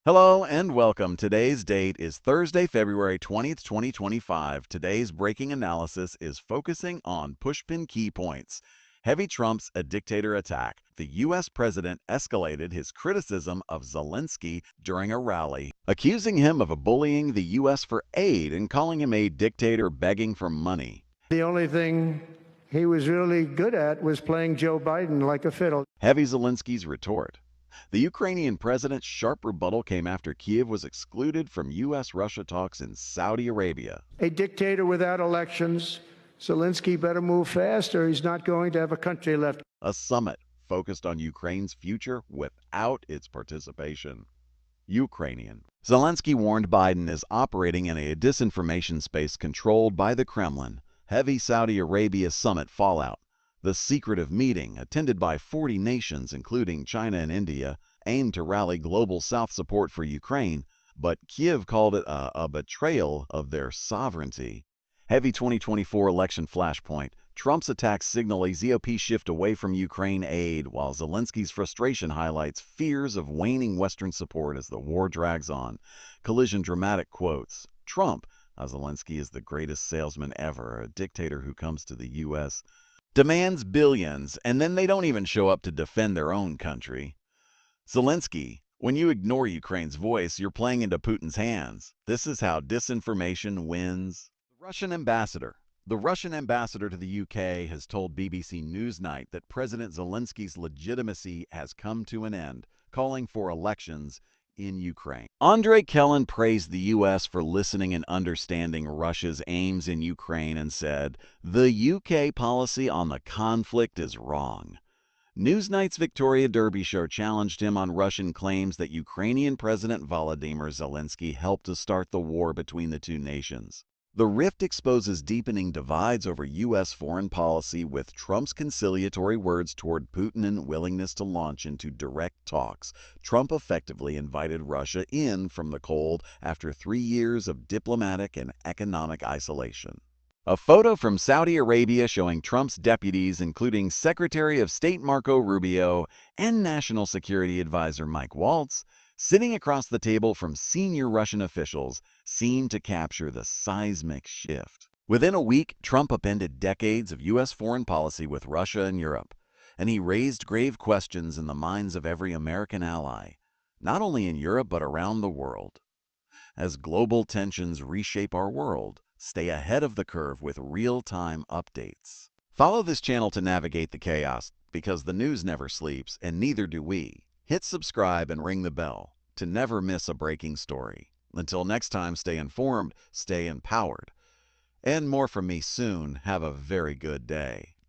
Hello and welcome. Today's date is Thursday, February 20th, 2025. Today's breaking analysis is focusing on pushpin key points. Heavy Trump's a dictator attack. The U.S. president escalated his criticism of Zelensky during a rally, accusing him of bullying the U.S. for aid and calling him a dictator begging for money. The only thing he was really good at was playing Joe Biden like a fiddle. Heavy Zelensky's retort. The Ukrainian president's sharp rebuttal came after Kyiv was excluded from U.S.-Russia talks in Saudi Arabia. A dictator without elections. Zelensky better move fast or he's not going to have a country left. A summit focused on Ukraine's future without its participation. Ukrainian. Zelensky warned Biden is operating in a disinformation space controlled by the Kremlin. Heavy Saudi Arabia summit fallout. The secretive meeting, attended by 40 nations including China and India, aimed to rally global South support for Ukraine, but Kyiv called it a betrayal of their sovereignty. Heavy 2024 election flashpoint. Trump's attacks signal a GOP shift away from Ukraine aid, while Zelensky's frustration highlights fears of waning Western support as the war drags on. Collision dramatic quotes. Trump, Zelensky is the greatest salesman ever, a dictator who comes to the U.S., demands billions, and then they don't even show up to defend their own country. Zelensky, when you ignore Ukraine's voice, you're playing into Putin's hands. This is how disinformation wins. The Russian ambassador to the UK has told BBC Newsnight that President Zelensky's legitimacy has come to an end, calling for elections in Ukraine. Andrei Kelin praised the U.S. for listening and understanding Russia's aims in Ukraine and said, "The UK policy on the conflict is wrong." Newsnight's Victoria Derbyshire challenged him on Russian claims that Ukrainian President Volodymyr Zelensky helped to start the war between the two nations. The rift exposes deepening divides over U.S. foreign policy, with Trump's conciliatory words toward Putin and willingness to launch into direct talks. Trump effectively invited Russia in from the cold after 3 years of diplomatic and economic isolation. A photo from Saudi Arabia showing Trump's deputies, including Secretary of State Marco Rubio and National Security Advisor Mike Waltz, sitting across the table from senior Russian officials, seemed to capture the seismic shift. Within a week, Trump upended decades of U.S. foreign policy with Russia and Europe, and he raised grave questions in the minds of every American ally, not only in Europe but around the world. As global tensions reshape our world, stay ahead of the curve with real-time updates. Follow this channel to navigate the chaos, because the news never sleeps, and neither do we. Hit subscribe and ring the bell to never miss a breaking story. Until next time, stay informed, stay empowered. And more from me soon. Have a very good day.